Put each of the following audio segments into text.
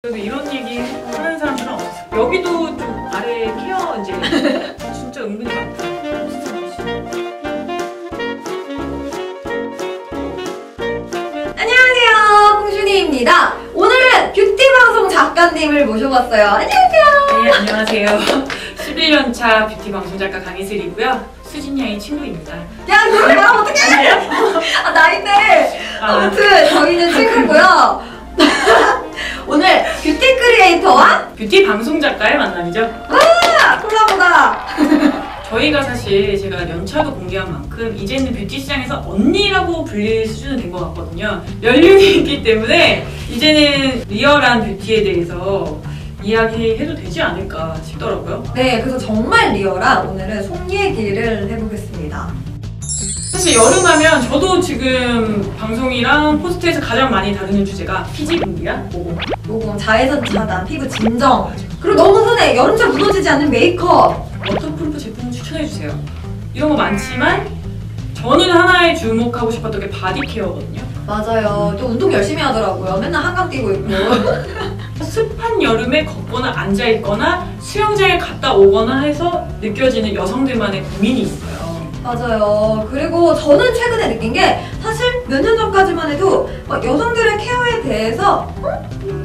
그래도 이런 얘기 하는 사람들은 없었어. 여기도 좀 아래 케어 이제 진짜 은근히 많다. 진짜 많지. 안녕하세요, 콩순이입니다. 오늘은 뷰티 방송 작가님을 모셔봤어요. 안녕하세요. 네, 안녕하세요. 11년차 뷰티 방송 작가 강희슬이고요. 수진 양의 친구입니다. 야, 그걸 말하면 어떡해! 아, 나이대! 아무튼 저희는 친구고요. 오늘 뷰티 크리에이터와 뷰티 방송 작가의 만남이죠. 와! 콜라보다! 저희가 사실 제가 연차도 공개한 만큼 이제는 뷰티 시장에서 언니라고 불릴 수준은 된 것 같거든요. 연륜이 있기 때문에 이제는 리얼한 뷰티에 대해서 이야기해도 되지 않을까 싶더라고요. 네, 그래서 정말 리얼한 오늘은 속 얘기를 해보겠습니다. 사실 여름하면 저도 지금 방송이랑 포스트에서 가장 많이 다루는 주제가 피지 분비야, 모공, 자외선 차단, 피부 진정, 그리고 너무 흔해 여름철 무너지지 않는 메이크업. 워터프루프 제품 추천해주세요. 이런 거 많지만 저는 하나에 주목하고 싶었던 게 바디 케어거든요. 맞아요. 또 운동 열심히 하더라고요. 맨날 한강 뛰고 있고. 습한 여름에 걷거나 앉아있거나 수영장에 갔다 오거나 해서 느껴지는 여성들만의 고민이 있어요. 맞아요. 그리고 저는 최근에 느낀 게 사실 몇 년 전까지만 해도 막 여성들의 케어에 대해서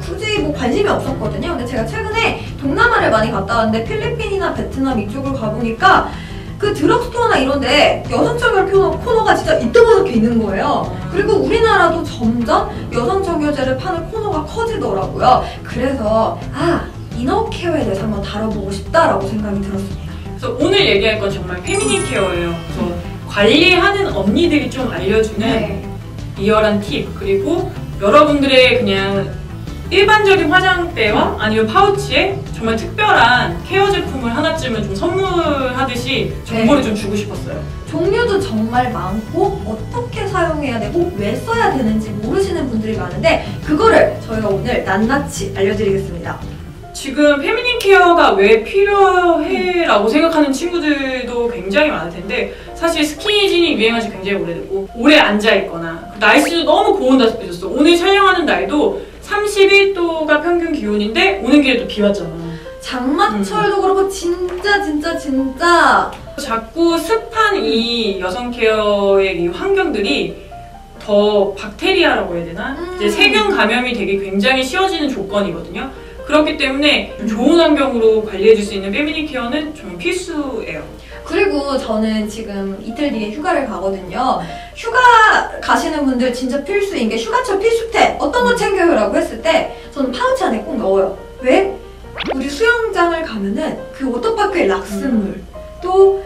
굳이 뭐 관심이 없었거든요. 근데 제가 최근에 동남아를 많이 갔다 왔는데 필리핀이나 베트남 이쪽을 가보니까 그 드럭스토어나 이런데 여성 청결 코너가 진짜 이따만하게 있는 거예요. 그리고 우리나라도 점점 여성 청결제를 파는 코너가 커지더라고요. 그래서 이너 케어에 대해서 한번 다뤄보고 싶다라고 생각이 들었습니다. 그래서 오늘 얘기할 건 정말 페미닌 케어예요. 그래서 관리하는 언니들이 좀 알려주는 리얼한 팁, 그리고 여러분들의 그냥 일반적인 화장대와 아니면 파우치에 정말 특별한 케어 제품을 하나쯤은 좀 선물하듯이 정보를 좀 주고 싶었어요. 종류도 정말 많고 어떻게 사용해야 되고 왜 써야 되는지 모르시는 분들이 많은데 그거를 저희가 오늘 낱낱이 알려드리겠습니다. 지금 페미닌 케어가 왜 필요해? 라고 생각하는 친구들도 굉장히 많을 텐데 사실 스키니진이 유행한 지 굉장히 오래되고 오래 앉아있거나 날씨도 너무 고온다습해졌어. 오늘 촬영하는 날도 31도가 평균 기온인데 오는 길에 또 비 왔잖아. 장마철도 그렇고 진짜 자꾸 습한 이 여성 케어의 이 환경들이 더 박테리아라고 해야 되나? 이제 세균 감염이 되게 굉장히 쉬워지는 조건이거든요. 그렇기 때문에 좋은 환경으로 관리해줄 수 있는 페미닌 케어는 정말 필수예요. 그리고 저는 지금 이틀 뒤에 휴가를 가거든요. 휴가 가시는 분들 진짜 필수인 게 휴가철 필수템 어떤 거 챙겨요? 라고 했을 때 저는 파우치 안에 꼭 넣어요. 왜? 우리 수영장을 가면은 그 워터파크의 락스물 또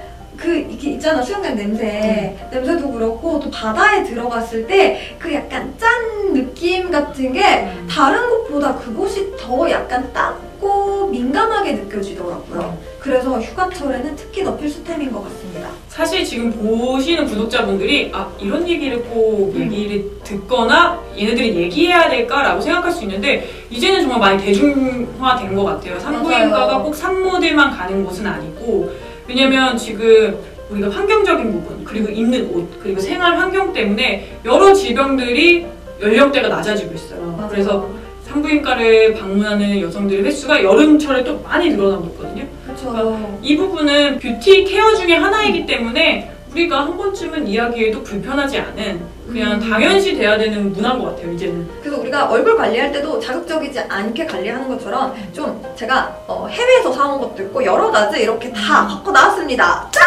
이게 있잖아, 수영장 냄새도 그렇고 또 바다에 들어갔을 때 그 약간 짠 느낌 같은 게 다른 곳보다 그곳이 더 약간 땀고 민감하게 느껴지더라고요. 그래서 휴가철에는 특히 더 필수템인 것 같습니다. 사실 지금 보시는 구독자분들이 이런 얘기를 꼭 얘기를 듣거나 얘네들이 얘기해야 될까라고 생각할 수 있는데 이제는 정말 많이 대중화된 것 같아요. 산부인과가 꼭 산모들만 가는 곳은 아니고, 왜냐면 지금 우리가 환경적인 부분, 그리고 입는 옷, 그리고 생활 환경 때문에 여러 질병들이 연령대가 낮아지고 있어요. 맞아요. 그래서 산부인과를 방문하는 여성들의 횟수가 여름철에 또 많이 늘어나고 있거든요. 그렇죠. 이 부분은 뷰티 케어 중에 하나이기 때문에 우리가 한 번쯤은 이야기해도 불편하지 않은 그냥 당연시 돼야 되는 문화인 것 같아요, 이제는. 그래서 우리가 얼굴 관리할 때도 자극적이지 않게 관리하는 것처럼 좀 제가 해외에서 사온 것도 있고 여러 가지 이렇게 다 갖고 나왔습니다. 짠!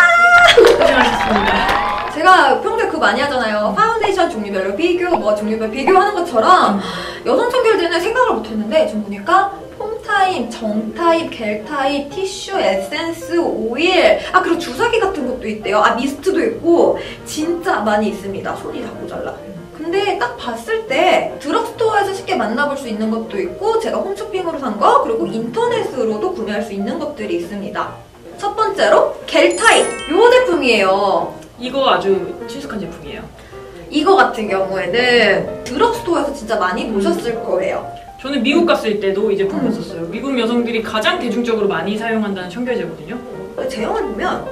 고생하셨습니다. 제가 평소에 그거 많이 하잖아요. 파운데이션 종류별로 비교, 종류별 비교하는 것처럼 여성 청결제는 생각을 못했는데 지금 보니까 폼 타입, 정 타입, 겔 타입, 티슈, 에센스, 오일, 그리고 주사기 같은 것도 있대요. 미스트도 있고 진짜 많이 있습니다. 손이 다 모자라. 근데 딱 봤을 때 드럭스토어에서 쉽게 만나볼 수 있는 것도 있고 제가 홈쇼핑으로 산 거, 그리고 인터넷으로도 구매할 수 있는 것들이 있습니다. 첫 번째로 겔 타입, 요 제품이에요. 이거 아주 친숙한 제품이에요. 이거 같은 경우에는 드럭스토어에서 진짜 많이 보셨을 거예요. 저는 미국 갔을 때도 이 제품 썼어요. 미국 여성들이 가장 대중적으로 많이 사용한다는 청결제거든요. 제형을 보면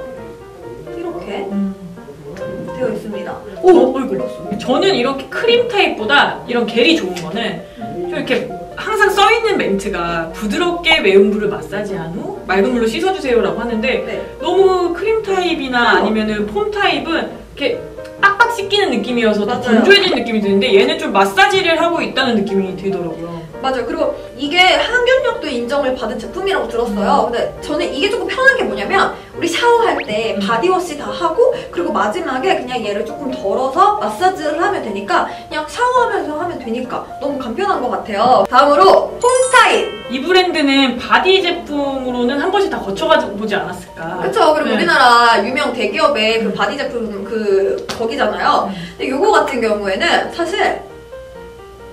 이렇게 되어 있습니다. 얼굴. 저는 이렇게 크림 타입보다 이런 겔이 좋은 거는 좀 이렇게 항상 써있는 멘트가 부드럽게 매운 물을 마사지한 후 맑은 물로 씻어주세요라고 하는데 네. 너무 크림 타입이나 아니면은 폼 타입은 이렇게 빡빡 씻기는 느낌이어서 더 맞아요. 건조해지는 느낌이 드는데 얘는 좀 마사지를 하고 있다는 느낌이 들더라고요. 맞아요. 그리고 이게 항균력도 인정을 받은 제품이라고 들었어요. 근데 저는 이게 조금 편한 게 뭐냐면 우리 샤워할 때 바디워시 다 하고 그리고 마지막에 그냥 얘를 조금 덜어서 마사지를 하면 되니까 그냥 샤워하면서 하면 되니까 너무 간편한 것 같아요. 다음으로 폼타입. 이 브랜드는 바디 제품으로는 한 번씩 다 거쳐보지 않았을까. 그쵸. 그리고 네. 우리나라 유명 대기업의 그 바디 제품 거기잖아요. 근데 요거 같은 경우에는 사실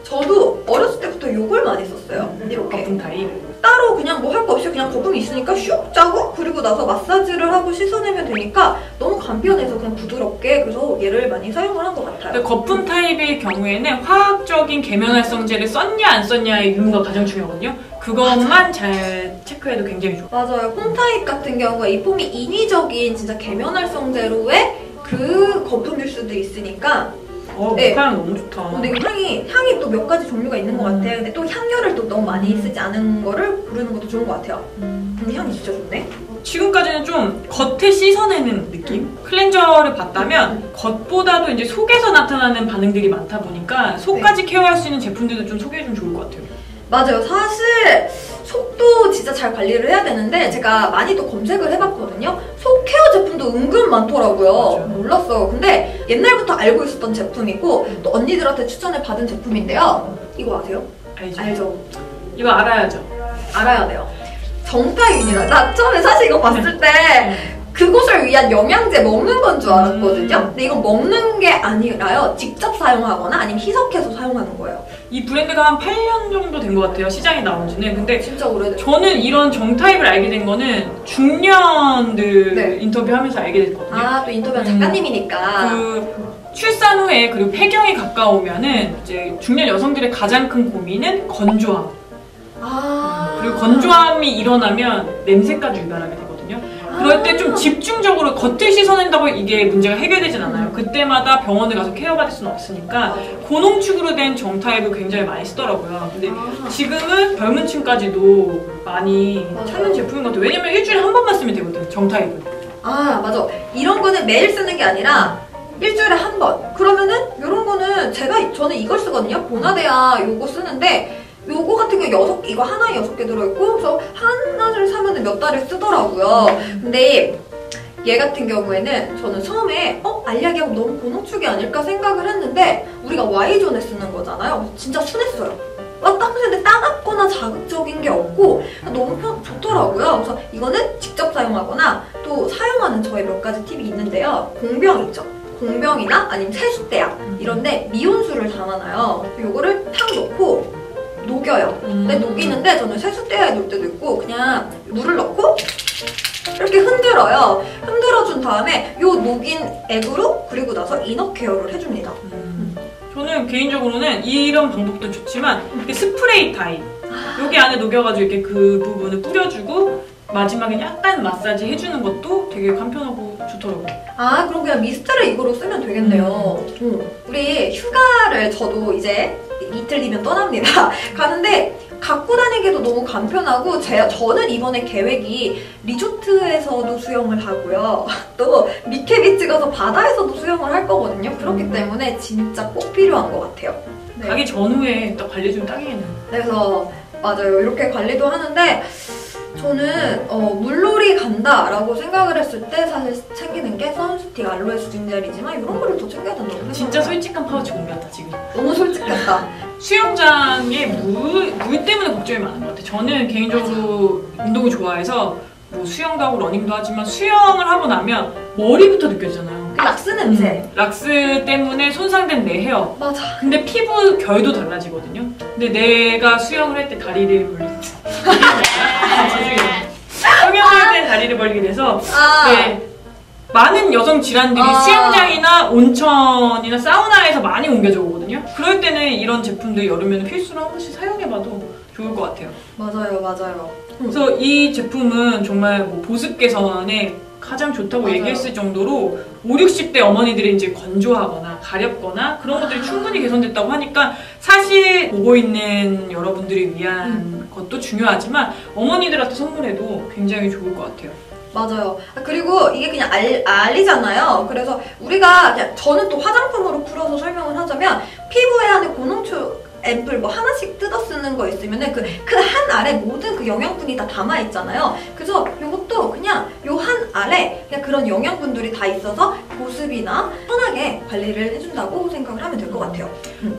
저도 어렸을 때부터 요걸 많이 썼어요. 이렇게. 거품 타입. 따로 그냥 뭐 할 거 없이 그냥 거품이 있으니까 슉 짜고 그리고 나서 마사지를 하고 씻어내면 되니까 너무 간편해서 그냥 부드럽게 그래서 얘를 많이 사용을 한 것 같아요. 근데 거품 타입의 경우에는 화학적인 계면활성제를 썼냐 안 썼냐의 유무가 가장 중요하거든요. 그것만 잘 체크해도 굉장히 좋아요. 맞아요. 폼 타입 같은 경우가 이 폼이 인위적인 진짜 계면활성제로의 그 거품일 수도 있으니까 네. 향 너무 좋다. 근데 이거 향이 또 몇 가지 종류가 있는 것 같아요. 근데 또 향료를 또 너무 많이 쓰지 않은 거를 고르는 것도 좋은 것 같아요. 근데 향이 진짜 좋네. 지금까지는 좀 겉에 씻어내는 느낌? 클렌저를 봤다면 겉보다도 이제 속에서 나타나는 반응들이 많다 보니까 속까지 케어할 수 있는 제품들도 좀 소개해주면 좋을 것 같아요. 맞아요. 사실 속도 진짜 잘 관리를 해야 되는데 제가 많이 또 검색을 해봤거든요. 속 케어 제품도 은근 많더라고요. 맞아요. 몰랐어요. 근데 옛날부터 알고 있었던 제품이고 또 언니들한테 추천을 받은 제품인데요. 이거 아세요? 알죠? 알죠? 이거 알아야죠. 알아야 돼요. 정타윤이라. 나 처음에 사실 이거 봤을 때 그곳을 위한 영양제 먹는 건 줄 알았거든요. 근데 이건 먹는 게 아니라요. 직접 사용하거나 아니면 희석해서 사용하는 거예요. 이 브랜드가 한 8년 정도 된 것 같아요. 시장에 나온 지는. 근데 진짜 오래됐어요. 저는 이런 정타입을 알게 된 거는 중년들 네. 인터뷰하면서 알게 됐거든요. 아, 또 인터뷰한 작가님이니까. 그 출산 후에 그리고 폐경이 가까우면은 이제 중년 여성들의 가장 큰 고민은 건조함. 그리고 건조함이 일어나면 냄새까지 유발하게 되거든요. 그럴 때 좀 집중적으로 겉을 씻어낸다고 이게 문제가 해결되진 않아요. 그때마다 병원을 가서 케어받을 수는 없으니까 고농축으로 된 정타입을 굉장히 많이 쓰더라고요. 근데 지금은 젊은 층까지도 많이 찾는 제품인 것 같아요. 왜냐면 일주일에 한 번만 쓰면 되거든, 정타입은. 아, 맞아. 이런 거는 매일 쓰는 게 아니라 일주일에 한 번. 그러면은 이런 거는 저는 이걸 쓰거든요. 보나데아 요거 쓰는데 요거 같은 경우 이거 하나에 6개 들어있고 그래서 하나를 사면은 몇 달을 쓰더라고요. 근데 얘 같은 경우에는 저는 처음에 알약이하고 너무 고농축이 아닐까 생각을 했는데 우리가 Y존에 쓰는 거잖아요. 진짜 순했어요. 딱 근데 따갑거나 자극적인 게 없고 너무 좋더라고요. 그래서 이거는 직접 사용하거나 또 사용하는 저의 몇 가지 팁이 있는데요. 공병 있죠? 공병이나 아니면 세숫대야 이런데 미온수를 담아놔요. 요거를 탁 넣고 녹여요. 근데 녹이는데 저는 세숫대야에 놓을 때도 있고 그냥 물을 넣고 이렇게 흔들어요. 흔들어준 다음에 요 녹인 액으로 그리고 나서 이너 케어를 해줍니다. 저는 개인적으로는 이런 방법도 좋지만 스프레이 타입 여기 안에 녹여가지고 이렇게 그 부분을 뿌려주고 마지막에 약간 마사지 해주는 것도 되게 간편하고 좋더라고요. 아, 그럼 그냥 미스트를 이거로 쓰면 되겠네요. 우리 휴가를 저도 이제 이틀 뒤면 떠납니다. 가는데 갖고 다니기도 너무 간편하고 저는 이번에 계획이 리조트에서도 수영을 하고요. 또 미케비치 가서 바다에서도 수영을 할 거거든요. 그렇기 때문에 진짜 꼭 필요한 것 같아요. 네. 가기 전후에 딱 관리 좀 딱이겠네요. 그래서 맞아요. 이렇게 관리도 하는데 저는 물놀이 간다라고 생각을 했을 때 사실 챙기는 게 선스틱, 알로에 수증젤이지만 이런 거를 더 챙겨야 된다고 생각해요. 진짜 솔직한 파우치 공개했다 지금. 너무 솔직했다. 수영장에 물 때문에 걱정이 많은 것 같아요. 저는 개인적으로 운동을 좋아해서 뭐 수영도 하고 러닝도 하지만 수영을 하고 나면 머리부터 느껴지잖아요. 그 락스 냄새. 락스 때문에 손상된 내 헤어. 맞아. 근데 피부 결도 달라지거든요. 근데 내가 수영을 할 때 다리를 성형할 때 다리를 벌리게 돼서 네, 많은 여성 질환들이 수영장이나 온천이나 사우나에서 많이 옮겨져 오거든요. 그럴 때는 이런 제품들 여름에는 필수로 한 번씩 사용해봐도 좋을 것 같아요. 맞아요, 맞아요. 그래서 이 제품은 정말 뭐 보습 개선에 가장 좋다고 맞아요. 얘기했을 정도로 60대 어머니들이 이제 건조하거나 가렵거나 그런 것들이 충분히 개선됐다고 하니까 사실 보고 있는 여러분들을 위한 것도 중요하지만 어머니들한테 선물해도 굉장히 좋을 것 같아요. 맞아요. 그리고 이게 그냥 알리잖아요. 그래서 우리가 그냥 저는 또 화장품으로 풀어서 설명을 하자면 피부에 하는 고농축 앰플 뭐 하나씩 뜯어 쓰는 거 있으면은 그 한 알에 모든 그 영양분이 다 담아 있잖아요. 그래서 이것도 그냥 요 한 알에 그냥 그런 영양분들이 다 있어서 보습이나 편하게 관리를 해준다고 생각을 하면 될 것 같아요.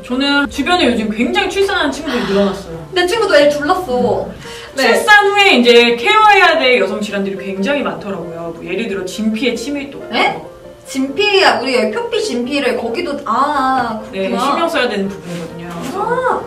저는 주변에 요즘 굉장히 출산하는 친구들이 늘어났어요. 내 친구도 애 둘렀어. 네. 출산 후에 이제 케어해야 될 여성 질환들이 굉장히 많더라고요. 뭐 예를 들어 진피의 침밀도. 네? 진피, 우리 여기 표피 진피를 거기도 그렇구나. 네, 신경 써야 되는 부분이거든요.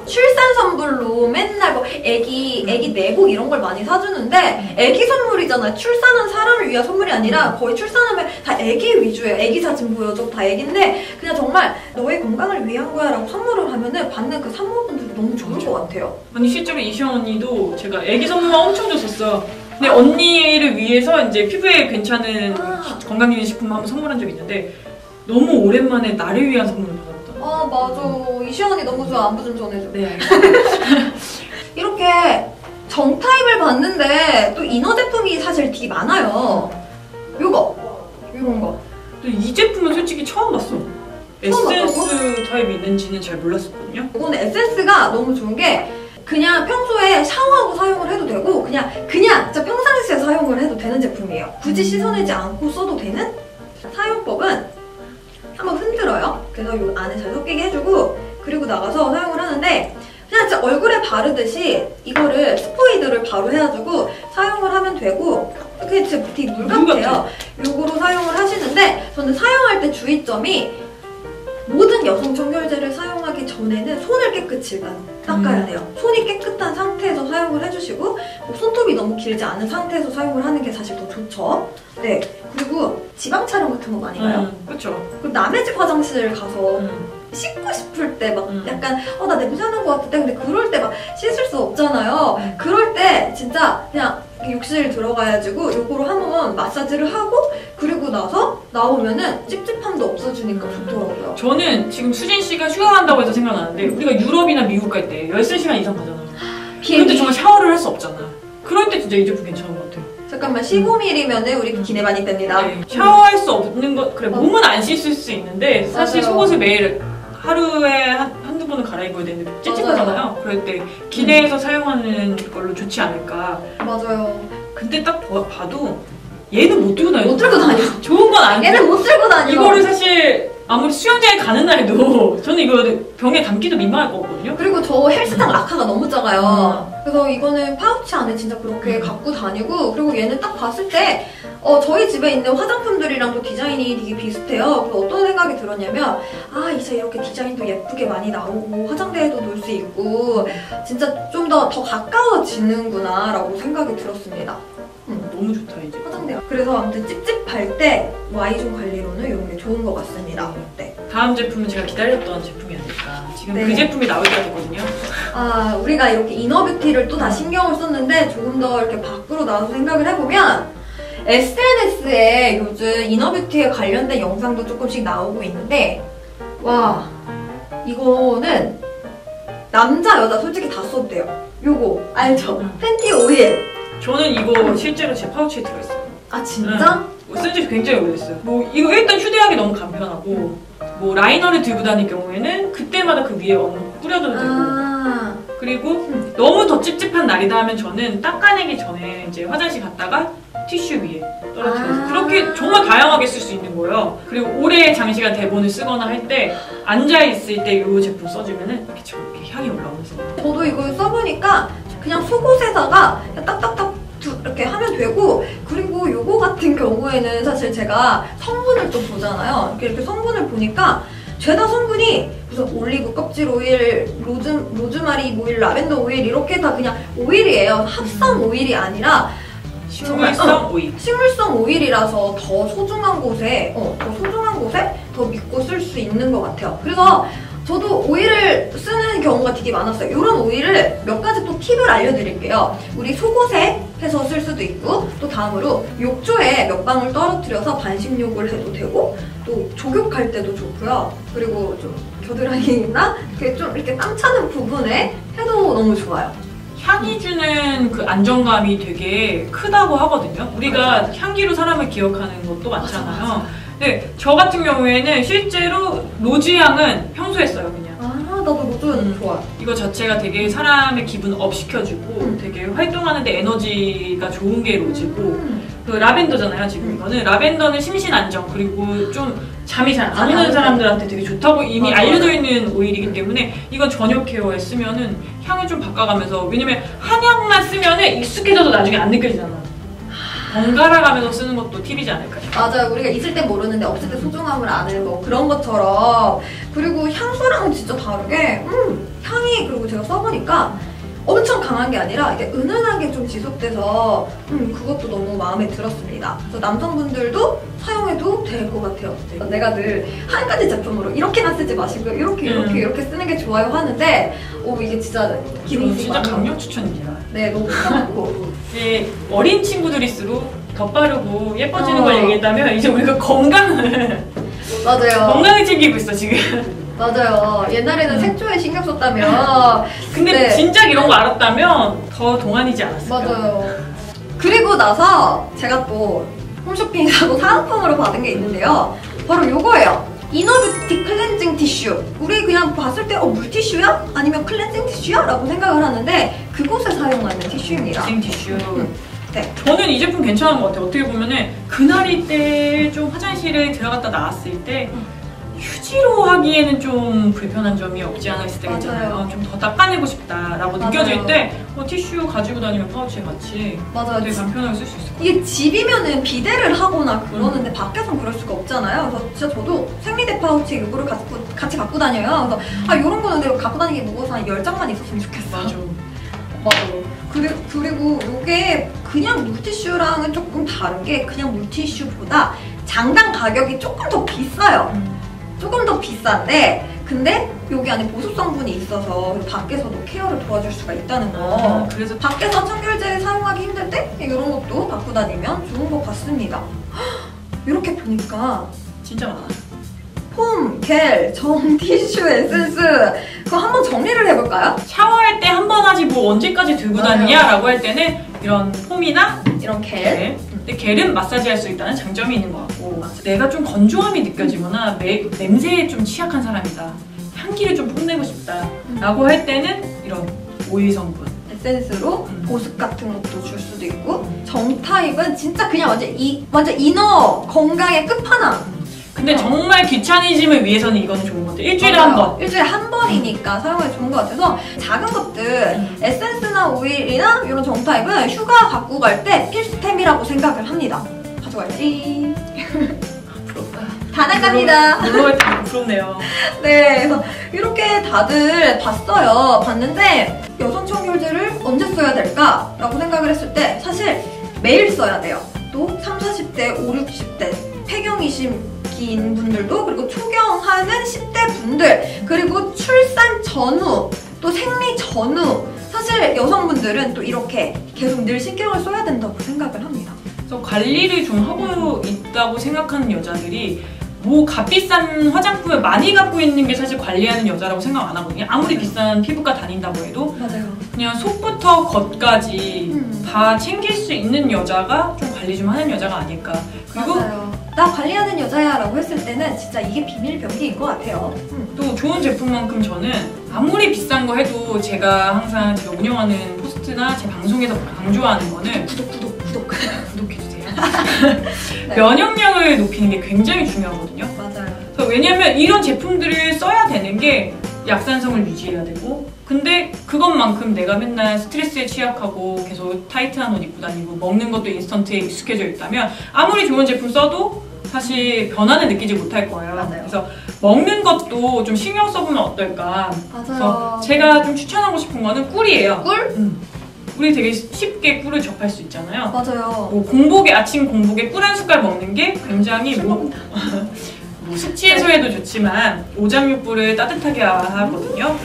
출산 선물로 맨날 뭐 애기 내복 이런 걸 많이 사주는데 애기 선물이잖아요. 출산한 사람을 위한 선물이 아니라 거의 출산하면 다 애기 위주예요. 애기 사진 보여줘 다 애기인데 그냥 정말 너의 건강을 위한 거야 라고 선물을 하면은 받는 그 산모분들이 너무 좋을 것 같아요. 아니 실제로 이시영 언니도 제가 애기 선물만 엄청 줬었어요. 근데 언니를 위해서 이제 피부에 괜찮은 건강기능식품을 한번 선물한 적이 있는데 너무 오랜만에 나를 위한 선물을 받았다. 아 맞아. 이시영 언니 너무 좋아. 안부 좀 전해줘. 네. 이렇게 정타입을 봤는데 또 이너 제품이 사실 되게 많아요. 이런 거. 근데 이 제품은 솔직히 처음 봤어. 처음 에센스 타입이 있는지는 잘 몰랐었거든요. 이거는 에센스가 너무 좋은 게 그냥 평소에 샤워하고 사용을 해도 되고 그냥 진짜 평상시에 사용을 해도 되는 제품이에요. 굳이 씻어내지 않고 써도 되는? 사용법은 한번 흔들어요. 그래서 이 안에 잘 섞이게 해주고 그리고 나가서 사용을 하는데 그냥 진짜 얼굴에 바르듯이 이거를 스포이드를 바로 해가지고 사용을 하면 되고 그게 진짜 되게 물 같아요. 요거로 사용을 하시는데 저는 사용할 때 주의점이 모든 여성 청결제를 사용하기 전에는 손을 깨끗이 일단 닦아야 돼요. 손이 깨끗한 상태에서 사용을 해주시고 뭐 손톱이 너무 길지 않은 상태에서 사용을 하는 게 사실 더 좋죠. 네. 그리고 지방 촬영 같은 거 많이 가요. 그렇죠. 그리고 남의 집 화장실 가서 씻고 싶을 때 막 약간 나 냄새 나는 것 같은데 근데 그럴 때 막 씻을 수 없잖아요. 그럴 때 진짜 그냥 욕실 들어가가지고 요거로 한번 마사지를 하고 그리고 나서 나오면은 찝찝함도 없어지니까 좋더라고요. 저는 지금 수진 씨가 휴가 간다고 해서 생각나는데 우리가 유럽이나 미국 갈 때 13시간 이상 가잖아요. 그런데 정말 샤워를 할 수 없잖아. 그럴 때 진짜 이 제품 괜찮은 것 같아요. 잠깐만 15mm면은 우리 기내 많이 뺍니다. 네, 샤워할 수 없는 것 그래 몸은 안 씻을 수 있는데 사실 맞아요. 속옷을 매일 하루에 한두 번은 갈아입어야 되는데 찝찝하잖아요. 그럴 때 기내에서 사용하는 걸로 좋지 않을까. 맞아요. 근데 딱 봐도 얘는 못 들고 다녀. 못 들고 다녀. 좋은 건 아닌데 얘는 못 들고 다녀. 이거를 사실 아무리 수영장에 가는 날에도 저는 이거 병에 담기도 민망할 거거든요. 그리고 저 헬스장 라카가 너무 작아요. 그래서 이거는 파우치 안에 진짜 그렇게 갖고 다니고 그리고 얘는 딱 봤을 때 저희 집에 있는 화장품들이랑도 디자인이 되게 비슷해요. 그래서 어떤 생각이 들었냐면 이제 이렇게 디자인도 예쁘게 많이 나오고 화장대에도 놓을 수 있고 진짜 좀 더 가까워지는구나 라고 생각이 들었습니다. 너무 좋다 이제. 화장대. 그래서 아무튼 찝찝할 때 Y존 관리로는 이런 게 좋은 것 같습니다. 네. 다음 제품은 제가 기다렸던 제품이 아닐까. 지금 네. 그 제품이 나올 때가 됐거든요. 우리가 이렇게 이너뷰티를 또 다 신경을 썼는데 조금 더 이렇게 밖으로 나와서 생각을 해보면 SNS에 요즘 이너뷰티에 관련된 영상도 조금씩 나오고 있는데 와 이거는 남자 여자 솔직히 다 써도 돼요. 요거 알죠? 팬티 오일. 저는 이거 실제로 제 파우치에 들어있어요. 아 진짜? 쓴 지 굉장히 오래됐어요. 뭐 이거 일단 휴대하기 너무 간편하고 뭐 라이너를 들고 다닐 경우에는 그때마다 그 위에 뿌려도 되고 그리고 너무 더 찝찝한 날이다 하면 저는 닦아내기 전에 이제 화장실 갔다가 티슈 위에 떨어뜨려서 그렇게 정말 다양하게 쓸 수 있는 거예요. 그리고 오래 장시간 대본을 쓰거나 할 때 앉아있을 때 이 제품 써주면은 이렇게 저렇게 향이 올라오면서 저도 이걸 써보니까 그냥 속옷에다가 딱딱딱 이렇게 하면 되고 그리고 요거 같은 경우에는 사실 제가 성분을 또 보잖아요. 이렇게 성분을 보니까 죄다 성분이 무슨 올리브 껍질 오일, 로즈마리 오일, 라벤더 오일 이렇게 다 그냥 오일이에요. 합성 오일이 아니라 식물성 오일. 식물성 오일이라서 더 소중한 곳에 더 믿고 쓸 수 있는 것 같아요. 그래서 저도 오일을 쓰는 경우가 되게 많았어요. 이런 오일을 몇 가지 또 팁을 알려드릴게요. 우리 속옷에 해서 쓸 수도 있고, 또 다음으로 욕조에 몇 방울 떨어뜨려서 반신욕을 해도 되고, 또 족욕할 때도 좋고요. 그리고 좀 겨드랑이나 좀 이렇게 땀 차는 부분에 해도 너무 좋아요. 향이 주는 그 안정감이 되게 크다고 하거든요. 우리가 맞아. 향기로 사람을 기억하는 것도 많잖아요. 맞아. 근데 저 같은 경우에는 실제로 로즈향은 평소에 써요, 그냥. 나도 로즈 좋아요. 이거 자체가 되게 사람의 기분 업 시켜주고 되게 활동하는데 에너지가 좋은 게 로즈고 그 라벤더잖아요, 지금 이거는. 라벤더는 심신 안정, 그리고 좀 잠이 잘 안 오는 사람들한테 되게 좋다고 이미 맞아. 알려져 있는 오일이기 때문에 이건 저녁 케어에 쓰면은 향을 좀 바꿔가면서, 왜냐면 한약만 쓰면은 익숙해져도 나중에 안 느껴지잖아. 번갈아 가면서 쓰는 것도 팁이지 않을까요? 맞아요. 우리가 있을 땐 모르는데 없을 때 소중함을 아는 뭐 그런 것처럼. 그리고 향수랑은 진짜 다르게 향이, 그리고 제가 써보니까 엄청 강한 게 아니라 이게 은은하게 좀 지속돼서 그것도 너무 마음에 들었습니다. 그래서 남성분들도 사용해도 될 것 같아요. 내가 늘 한 가지 제품으로 이렇게만 쓰지 마시고 이렇게 쓰는 게 좋아요 하는데 이게 진짜 기능이 진짜 강력 추천입니다. 네, 너무 편하고 이제 어린 친구들일수록 더 빠르고 예뻐지는 어. 걸 얘기했다면, 이제 우리가 건강을 맞아요. 건강을 챙기고 있어 지금. 맞아요. 옛날에는 색조에 신경 썼다면 근데 네. 진작 이런 거 알았다면 더 동안이지 않았을까? 맞아요. 그리고 나서 제가 또 홈쇼핑에서 사은품으로 받은 게 있는데요. 바로 요거예요. 이너뷰티 클렌징 티슈. 우리 그냥 봤을 때 물티슈야? 아니면 클렌징 티슈야? 라고 생각을 하는데 그곳에 사용하는 티슈입니다. 생 티슈. 네. 저는 이 제품 괜찮은 것 같아요. 어떻게 보면은 그날이 때 좀 화장실에 들어갔다 나왔을 때 휴지로 하기에는 좀 불편한 점이 없지 않아 있을 때가 있잖아요. 좀 더 닦아내고 싶다라고 맞아요. 느껴질 때 티슈 가지고 다니면 파우치에 같이 맞아요. 되게 간편하게 쓸 수 있을 것 같아요. 이게 집이면은 비대를 하거나 그러는데 밖에선 그럴 수가 없잖아요. 그래서 진짜 저도 생리대 파우치 이거를 같이 갖고 다녀요. 그래서 이런 거는 내가 갖고 다니기 무거워서 한 10장만 있었으면 좋겠어. 맞아. 그리고 이게 그냥 물티슈랑은 조금 다른 게, 그냥 물티슈보다 장당 가격이 조금 더 비싸요. 조금 더 비싼데, 근데 여기 안에 보습 성분이 있어서 밖에서도 케어를 도와줄 수가 있다는 거. 그래서 밖에서 청결제 사용하기 힘들 때 이런 것도 갖고 다니면 좋은 것 같습니다. 이렇게 보니까 진짜 많아요. 폼, 겔, 정, 티슈, 에센스, 그거 한번 정리를 해볼까요? 샤워할 때 한 번 하지 뭐 언제까지 들고 맞아요. 다니냐라고 할 때는 이런 폼이나 이런 겔. 겔. 근데 겔은 마사지할 수 있다는 장점이 있는 것 같고, 내가 좀 건조함이 느껴지거나 냄새에 좀 취약한 사람이다, 향기를 좀 뽐내고 싶다 라고 할 때는 이런 오일 성분, 에센스로 보습 같은 것도 줄 수도 있고, 정 타입은 진짜 그냥 완전 이너 건강의 끝판왕. 근데 정말 귀차니즘을 위해서는 이거는 좋은 것 같아요. 일주일에 한 번. 일주일에 한 번이니까 사용하기 좋은 것 같아서 작은 것들, 에센스나 오일이나 이런 정 타입은 휴가 갖고 갈 때 필수템이라고 생각을 합니다. 가져갈지. 부럽다. 다 나갑니다. 놀러 갈 때 부럽네요. 네, 그래서 이렇게 다들 봤는데 여성 청결제를 언제 써야 될까라고 생각을 했을 때 사실 매일 써야 돼요. 또 30, 40대, 50, 60대 폐경이신 분들도, 그리고 초경하는 10대 분들, 그리고 출산 전후, 또 생리 전후, 사실 여성분들은 또 이렇게 계속 늘 신경을 써야 된다고 생각을 합니다. 그래서 관리를 좀 하고 있다고 생각하는 여자들이 뭐 값비싼 화장품을 많이 갖고 있는 게 사실 관리하는 여자라고 생각 안 하거든요. 아무리 비싼 피부과 다닌다고 해도 맞아요. 그냥 속부터 겉까지 다 챙길 수 있는 여자가 좀 관리 좀 하는 여자가 아닐까. 그리고 맞아요. 나 관리하는 여자야 라고 했을 때는 진짜 이게 비밀병기인 것 같아요. 또 좋은 제품만큼 저는 아무리 비싼 거 해도 제가 항상 제가 운영하는 포스트나 제 방송에서 강조하는 거는 구독해주세요. 네. 면역력을 높이는 게 굉장히 중요하거든요. 맞아요. 왜냐면 이런 제품들을 써야 되는 게 약산성을 유지해야 되고, 근데 그것만큼 내가 맨날 스트레스에 취약하고 계속 타이트한 옷 입고 다니고 먹는 것도 인스턴트에 익숙해져 있다면 아무리 좋은 제품 써도 사실 변화는 느끼지 못할 거예요. 맞아요. 그래서 먹는 것도 좀 신경 써보면 어떨까. 맞아요. 그래서 제가 좀 추천하고 싶은 거는 꿀이에요. 꿀? 우리 되게 쉽게 꿀을 접할 수 있잖아요. 맞아요. 뭐 아침 공복에 꿀 한 숟갈 먹는 게 굉장히 뭐 숙취 해소에도 좋지만 오장육부를 따뜻하게 하거든요.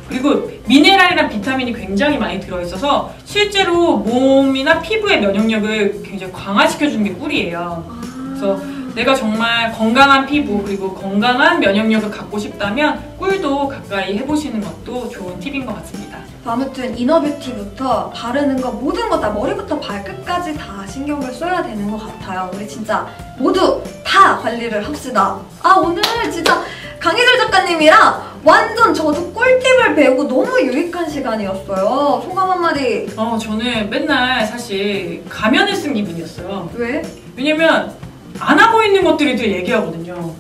그리고 미네랄이랑 비타민이 굉장히 많이 들어있어서 실제로 몸이나 피부의 면역력을 굉장히 강화시켜주는 게 꿀이에요. 그래서 내가 정말 건강한 피부 그리고 건강한 면역력을 갖고 싶다면 꿀도 가까이 해보시는 것도 좋은 팁인 것 같습니다. 아무튼 이너뷰티부터 바르는 거 모든 거 다 머리부터 발끝까지 다 신경을 써야 되는 것 같아요. 우리 진짜 모두 다 관리를 합시다. 오늘 진짜 강희슬 작가님이랑 완전 저도 꿀팁을 배우고 너무 유익한 시간이었어요. 소감 한마디. 저는 맨날 사실 가면을 쓴 기분이었어요. 왜? 왜냐면 안 하고 있는 것들을 얘기하거든요.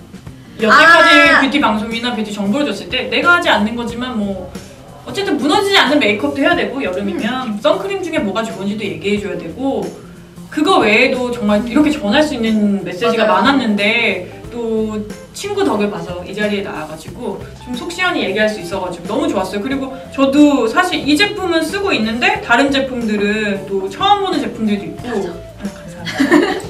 여태까지 뷰티 방송이나 뷰티 정보를 줬을 때 내가 하지 않는 거지만 뭐 어쨌든 무너지지 않는 메이크업도 해야 되고 여름이면 선크림 중에 뭐가 좋은지도 얘기해줘야 되고 그거 외에도 정말 이렇게 전할 수 있는 메시지가 맞아요. 많았는데 또 친구 덕을 봐서 이 자리에 나와가지고 좀 속 시원히 얘기할 수 있어가지고 너무 좋았어요. 그리고 저도 사실 이 제품은 쓰고 있는데 다른 제품들은 또 처음 보는 제품들도 있고 감사합니다.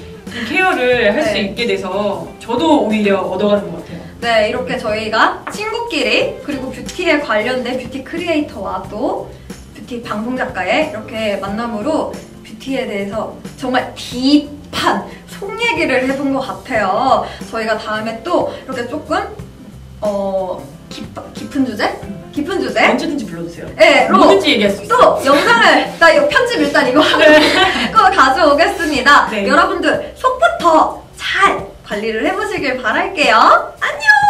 케어를 할 수 있게 돼서 저도 오히려 얻어가는 것 같아요. 네, 이렇게 저희가 친구끼리 그리고 뷰티에 관련된 뷰티 크리에이터와 또 뷰티 방송 작가의 이렇게 만남으로 뷰티에 대해서 정말 딥한 속 얘기를 해본 것 같아요. 저희가 다음에 또 이렇게 조금 깊은 주제? 깊은 주제? 언제든지 불러주세요. 네, 뭐든지 얘기할 수 있어요. 또 영상을 나 이거 편집 일단 이거 하고 가져오겠습니다. 네. 여러분들 속부터 잘 관리를 해보시길 바랄게요. 안녕!